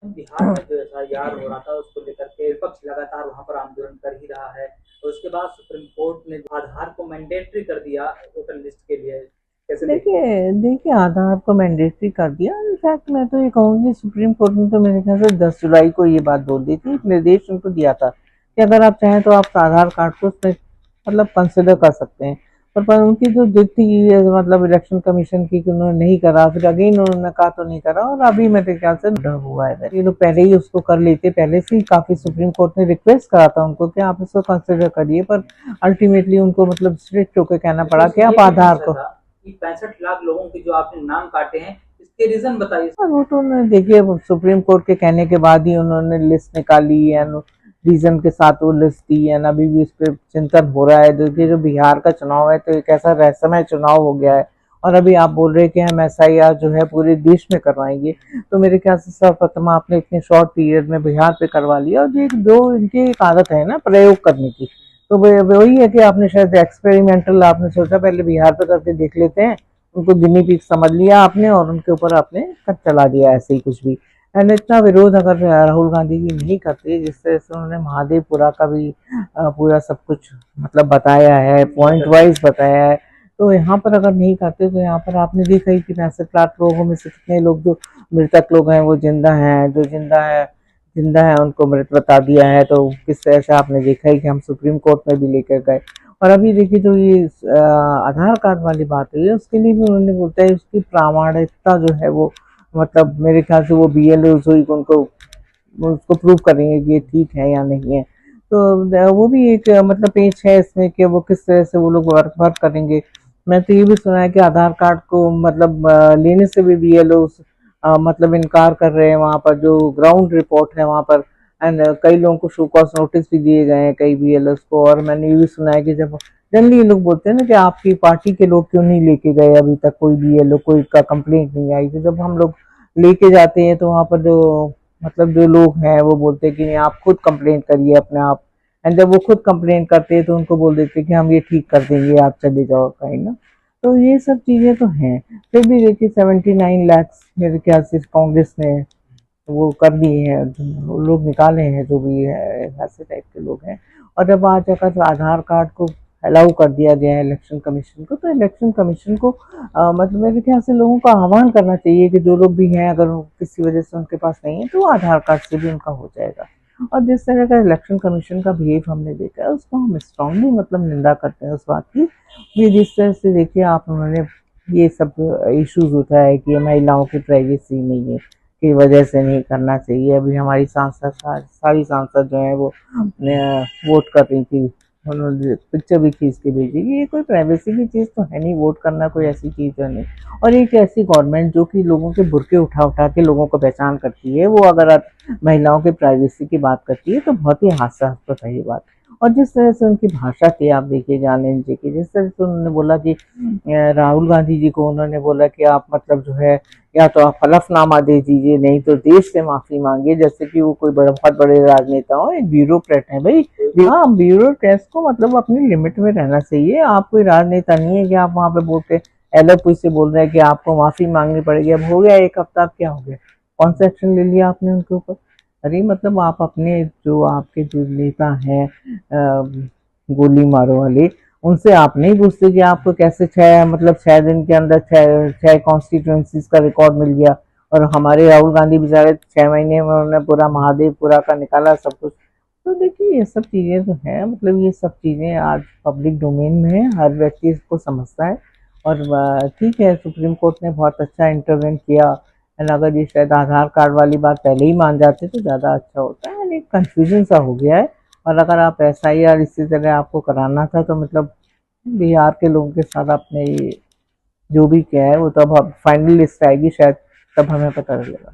बिहार में जो एफआईआर हो रहा था उसको लेकर के विपक्ष लगातार वहां पर आंदोलन कर ही रहा है। और उसके बाद सुप्रीम कोर्ट ने आधार को मैंडेटरी कर दिया वोटर लिस्ट के लिए। कैसे देखते हैं? देखिए देखिए आधार को मैंडेटरी कर दिया। इनफैक्ट मैं तो ये कहूँगी सुप्रीम कोर्ट ने तो मेरे ख्याल से 10 जुलाई को ये बात बोल दी थी, एक निर्देश उनको दिया था कि अगर आप चाहें तो आप आधार कार्ड को उसमें मतलब कंसिडर कर सकते हैं। पर उनकी जो जिद थी मतलब इलेक्शन कमीशन की कि उन्होंने नहीं करा, फिर अगेन उन्होंने कहा तो नहीं करा, और अभी मेरे ख्याल से डर हुआ है। ये लोग पहले ही उसको कर लेते, पहले से ही काफी सुप्रीम कोर्ट ने रिक्वेस्ट करा था उनको कि आप इसको कंसिडर करिए, पर अल्टीमेटली उनको मतलब स्ट्रिक्ट होकर कहना पड़ा कि आप आधार को। 65 लाख लोगों के जो आपने नाम काटे हैं, इसके रीजन बताइए। और वो तो उन्होंने देखिए सुप्रीम कोर्ट के कहने के बाद ही उन्होंने लिस्ट निकाली है, रीजन के साथ वो लिस्ट दी है। अभी भी इस पर चिंतन हो रहा है। देखिए जो बिहार का चुनाव है तो एक ऐसा रहस्यमय चुनाव हो गया है, और अभी आप बोल रहे हैं कि हम एसआईआर जो है पूरे देश में करवाएंगे, तो मेरे ख्याल से सर्वप्रथम आपने इतने शॉर्ट पीरियड में बिहार पे करवा लिया। और ये दो इनकी एक आदत है ना प्रयोग करने की, तो वही है कि आपने शायद एक्सपेरिमेंटल आपने सोचा पहले बिहार पे करके देख लेते हैं, उनको गिनी पिग समझ लिया आपने और उनके ऊपर आपने कट चला दिया ऐसे ही कुछ भी। एंड इतना विरोध अगर राहुल गांधी जी नहीं करते, जिस तरह से उन्होंने महादेवपुरा का भी पूरा सब कुछ मतलब बताया है, पॉइंट वाइज बताया है, तो यहाँ पर अगर नहीं करते तो यहाँ पर आपने देखा ही कि 65 लाख लोगों में से कितने लोग जो मृतक लोग हैं वो जिंदा हैं, जो जिंदा है उनको मृत बता दिया है। तो किस तरह से आपने देखा ही कि हम सुप्रीम कोर्ट में भी लेकर गए। और अभी देखिए जो ये आधार कार्ड वाली बात हुई है उसके लिए भी उन्होंने बोलता है उसकी प्रामाणिकता जो है वो मतलब मेरे ख्याल से वो बीएलओ उनको उसको प्रूव करेंगे कि ये ठीक है या नहीं है। तो वो भी एक मतलब पेच है इसमें कि वो किस तरह से वो लोग वर्क करेंगे। मैं तो ये भी सुना है कि आधार कार्ड को मतलब लेने से भी बीएलओ मतलब इनकार कर रहे हैं वहाँ पर, जो ग्राउंड रिपोर्ट है वहाँ पर। एंड कई लोगों को शो कॉज नोटिस भी दिए गए हैं कई बीएलओ को। और मैंने ये भी सुना है कि जब जनरली ये लोग बोलते हैं ना कि आपकी पार्टी के लोग क्यों नहीं लेके गए अभी तक, कोई बीएलओ कोई का कंप्लेंट नहीं आई, तो जब हम लोग लेके जाते हैं तो वहाँ पर जो मतलब जो लोग हैं वो बोलते हैं कि नहीं आप खुद कंप्लेंट करिए अपने आप। एंड जब वो खुद कंप्लेंट करते हैं तो उनको बोल देते हैं कि हम ये ठीक कर देंगे आप चले जाओ कहीं ना। तो ये सब चीज़ें तो हैं। फिर भी देखिए 79 लाख मेरे ख्याल से कांग्रेस ने वो कर दिए हैं, वो लोग निकाले हैं जो भी है ऐसे टाइप के लोग हैं। और जब आज अगर आधार कार्ड को अलाउ कर दिया गया है इलेक्शन कमीशन को, तो इलेक्शन कमीशन को मतलब मेरे ख्याल से लोगों का आह्वान करना चाहिए कि जो लोग भी हैं अगर किसी वजह से उनके पास नहीं है तो आधार कार्ड से भी उनका हो जाएगा। और जिस तरह का इलेक्शन कमीशन का बिहेव हमने देखा है उसको हम स्ट्रांगली मतलब निंदा करते हैं उस बात की। ये जिस तरह से देखिए आप उन्होंने ये सब इश्यूज उठाया है कि महिलाओं की प्राइवेसी नहीं है की वजह से नहीं करना चाहिए। अभी हमारी सांसद सारी सांसद जो है वो वोट कर रही थी, उन्होंने पिक्चर भी खींच के भेजी। ये कोई प्राइवेसी की चीज़ तो है नहीं, वोट करना कोई ऐसी चीज़ तो नहीं। और एक ऐसी गवर्नमेंट जो कि लोगों के बुरके उठा उठा के लोगों को पहचान करती है, वो अगर महिलाओं की प्राइवेसी की बात करती है तो बहुत ही हास्यास्पद है ये बात। और जिस तरह से उनकी भाषा थी आप देखिए जाने जी की, जिस तरह से उन्होंने बोला कि राहुल गांधी जी को उन्होंने बोला कि आप मतलब जो है या तो आप हलफनामा दे दीजिए नहीं तो देश से माफी मांगिए, जैसे कि वो कोई बड़ा बहुत बड़े राजनेता हो, एक ब्यूरोक्रेट है भाई। हाँ ब्यूरोक्रेट्स को मतलब अपनी लिमिट में रहना चाहिए। आप कोई राजनेता नहीं है कि आप वहाँ पे बोल के एलोपुई से बोल रहे हैं कि आपको माफी मांगनी पड़ेगी। अब हो गया एक हफ्ता, अब क्या हो गया, कौन सा एक्शन ले लिया आपने उनके ऊपर? अरे मतलब आप अपने जो आपके जो नेता हैं गोली मारो वाले, उनसे आप नहीं पूछते कि आपको कैसे 6 दिन के अंदर छह कॉन्स्टिट्यूंसीज का रिकॉर्ड मिल गया। और हमारे राहुल गांधी बेचारे 6 महीने में उन्होंने पूरा महादेवपुरा का निकाला सब कुछ। तो देखिए ये सब चीज़ें तो हैं, मतलब ये सब चीज़ें आज पब्लिक डोमेन में है, हर व्यक्ति इसको समझता है। और ठीक है सुप्रीम कोर्ट ने बहुत अच्छा इंटरवेंट किया। एंड अगर ये शायद आधार कार्ड वाली बात पहले ही मान जाते तो ज़्यादा अच्छा होता है। एंड एक कन्फ्यूजन सा हो गया है। और अगर आप एसआईआर इसी तरह आपको कराना था तो मतलब बिहार के लोगों के साथ आपने ये जो भी किया है वो तब फाइनल लिस्ट आएगी शायद, तब हमें पता चलेगा।